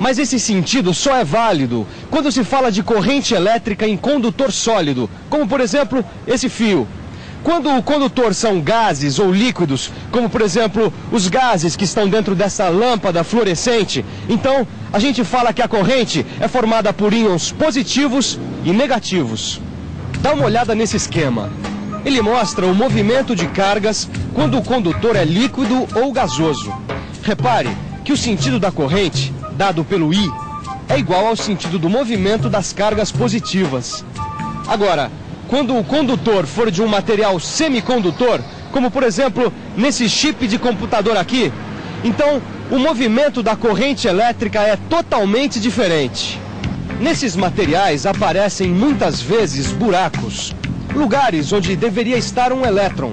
Mas esse sentido só é válido quando se fala de corrente elétrica em condutor sólido, como por exemplo esse fio. Quando o condutor são gases ou líquidos, como por exemplo os gases que estão dentro dessa lâmpada fluorescente, então a gente fala que a corrente é formada por íons positivos e negativos. Dá uma olhada nesse esquema. Ele mostra o movimento de cargas quando o condutor é líquido ou gasoso. Repare que o sentido da corrente, dado pelo I, é igual ao sentido do movimento das cargas positivas. Agora, quando o condutor for de um material semicondutor, como por exemplo nesse chip de computador aqui, então o movimento da corrente elétrica é totalmente diferente. Nesses materiais aparecem muitas vezes buracos, lugares onde deveria estar um elétron.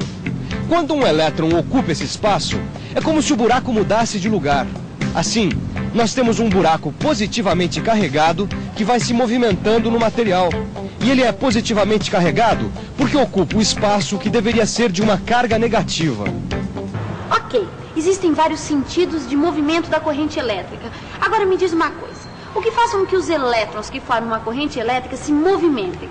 Quando um elétron ocupa esse espaço, é como se o buraco mudasse de lugar. Assim, nós temos um buraco positivamente carregado que vai se movimentando no material. E ele é positivamente carregado porque ocupa o espaço que deveria ser de uma carga negativa. Ok, existem vários sentidos de movimento da corrente elétrica. Agora me diz uma coisa. O que faz com que os elétrons que formam uma corrente elétrica se movimentem?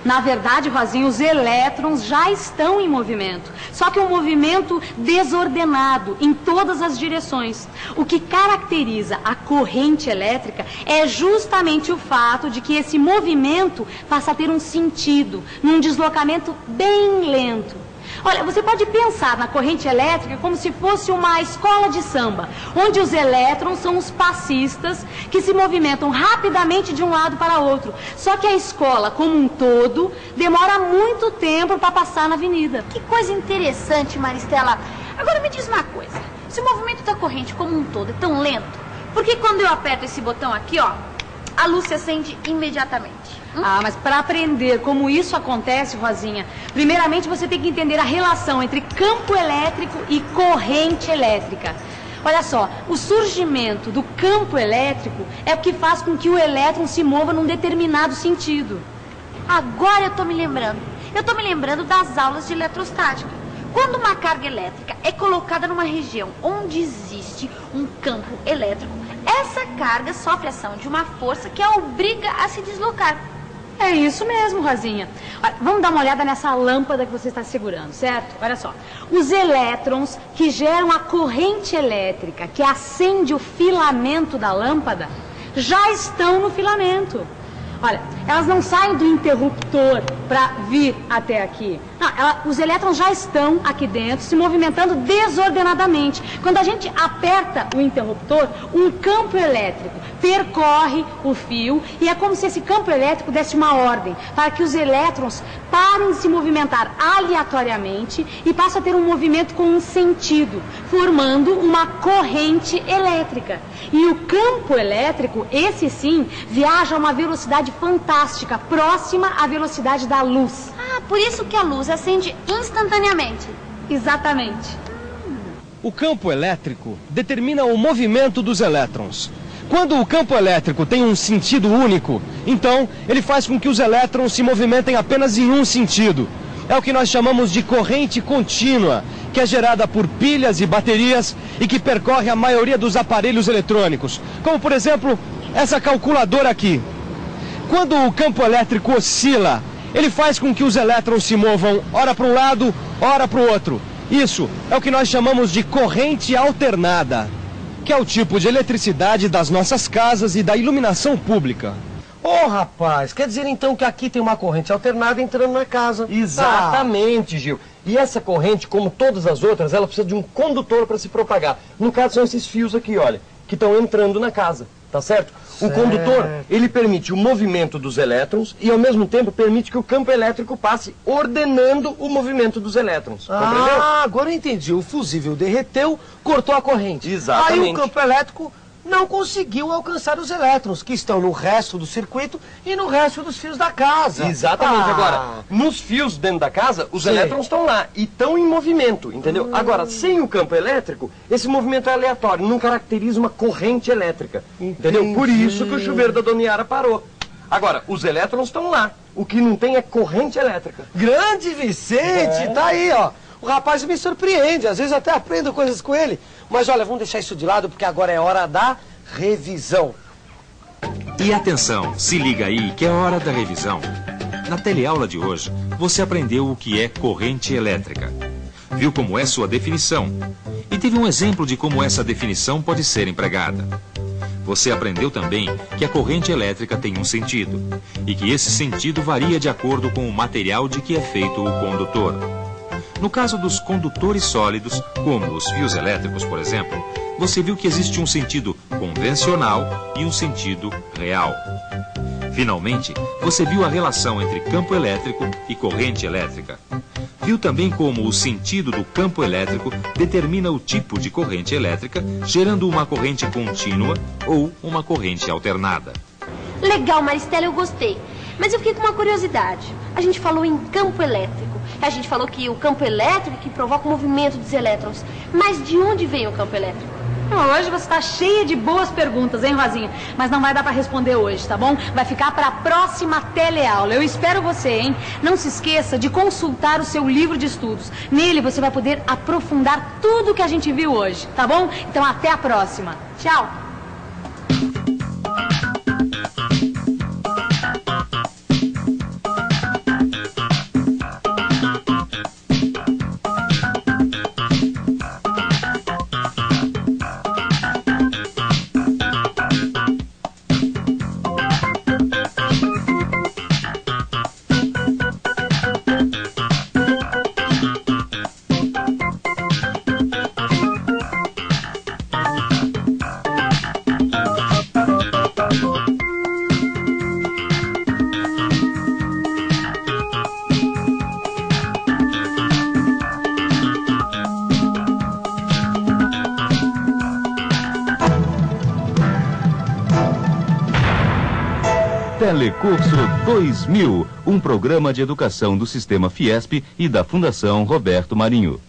Na verdade, Rosinha, os elétrons já estão em movimento. Só que é um movimento desordenado em todas as direções. O que caracteriza a corrente elétrica é justamente o fato de que esse movimento passa a ter um sentido, num deslocamento bem lento. Olha, você pode pensar na corrente elétrica como se fosse uma escola de samba, onde os elétrons são os passistas que se movimentam rapidamente de um lado para outro. Só que a escola, como um todo, demora muito tempo para passar na avenida. Que coisa interessante, Maristela. Agora me diz uma coisa. Se o movimento da corrente como um todo é tão lento, por que quando eu aperto esse botão aqui, ó, a luz se acende imediatamente? Ah, mas para aprender como isso acontece, Rosinha, primeiramente você tem que entender a relação entre campo elétrico e corrente elétrica. Olha só, o surgimento do campo elétrico é o que faz com que o elétron se mova num determinado sentido. Agora eu tô me lembrando. Eu tô me lembrando das aulas de eletrostática. Quando uma carga elétrica é colocada numa região onde existe um campo elétrico, essa carga sofre a ação de uma força que a obriga a se deslocar. É isso mesmo, Rosinha. Olha, vamos dar uma olhada nessa lâmpada que você está segurando, certo? Olha só. Os elétrons que geram a corrente elétrica, que acende o filamento da lâmpada, já estão no filamento. Olha, elas não saem do interruptor para vir até aqui. Não, os elétrons já estão aqui dentro, se movimentando desordenadamente. Quando a gente aperta o interruptor, um campo elétrico percorre o fio e é como se esse campo elétrico desse uma ordem para que os elétrons parem de se movimentar aleatoriamente e passem a ter um movimento com um sentido, formando uma corrente elétrica. E o campo elétrico, esse sim, viaja a uma velocidade fantástica, próxima à velocidade da luz. Ah, por isso que a luz acende instantaneamente. Exatamente. O campo elétrico determina o movimento dos elétrons. Quando o campo elétrico tem um sentido único, então ele faz com que os elétrons se movimentem apenas em um sentido. É o que nós chamamos de corrente contínua, que é gerada por pilhas e baterias e que percorre a maioria dos aparelhos eletrônicos, como por exemplo essa calculadora aqui. Quando o campo elétrico oscila, ele faz com que os elétrons se movam ora para um lado, ora para o outro. Isso é o que nós chamamos de corrente alternada, que é o tipo de eletricidade das nossas casas e da iluminação pública. Ô, rapaz, quer dizer então que aqui tem uma corrente alternada entrando na casa. Exatamente, Gil. E essa corrente, como todas as outras, ela precisa de um condutor para se propagar. No caso, são esses fios aqui, olha, que estão entrando na casa, tá certo? O condutor, ele permite o movimento dos elétrons e, ao mesmo tempo, permite que o campo elétrico passe ordenando o movimento dos elétrons. Compreendeu? Ah, agora eu entendi. O fusível derreteu, cortou a corrente. Exatamente. Aí o campo elétrico não conseguiu alcançar os elétrons, que estão no resto do circuito e no resto dos fios da casa. Exatamente. Agora, nos fios dentro da casa, os elétrons estão lá e estão em movimento, entendeu? Agora, sem o campo elétrico, esse movimento é aleatório, não caracteriza uma corrente elétrica, entendeu? Por isso que o chuveiro da Dona Yara parou. Agora, os elétrons estão lá, o que não tem é corrente elétrica. Grande Vicente, tá aí, ó. O rapaz me surpreende, às vezes até aprendo coisas com ele. Mas olha, vamos deixar isso de lado, porque agora é hora da revisão. E atenção, se liga aí que é hora da revisão. Na teleaula de hoje, você aprendeu o que é corrente elétrica. Viu como é sua definição. E teve um exemplo de como essa definição pode ser empregada. Você aprendeu também que a corrente elétrica tem um sentido, e que esse sentido varia de acordo com o material de que é feito o condutor. No caso dos condutores sólidos, como os fios elétricos, por exemplo, você viu que existe um sentido convencional e um sentido real. Finalmente, você viu a relação entre campo elétrico e corrente elétrica. Viu também como o sentido do campo elétrico determina o tipo de corrente elétrica, gerando uma corrente contínua ou uma corrente alternada. Legal, Maristela, eu gostei. Mas eu fiquei com uma curiosidade. A gente falou em campo elétrico. A gente falou que o campo elétrico que provoca o movimento dos elétrons. Mas de onde vem o campo elétrico? Hoje você está cheia de boas perguntas, hein, Rosinha? Mas não vai dar para responder hoje, tá bom? Vai ficar para a próxima teleaula. Eu espero você, hein? Não se esqueça de consultar o seu livro de estudos. Nele você vai poder aprofundar tudo que a gente viu hoje, tá bom? Então até a próxima. Tchau! Telecurso 2000, um programa de educação do Sistema Fiesp e da Fundação Roberto Marinho.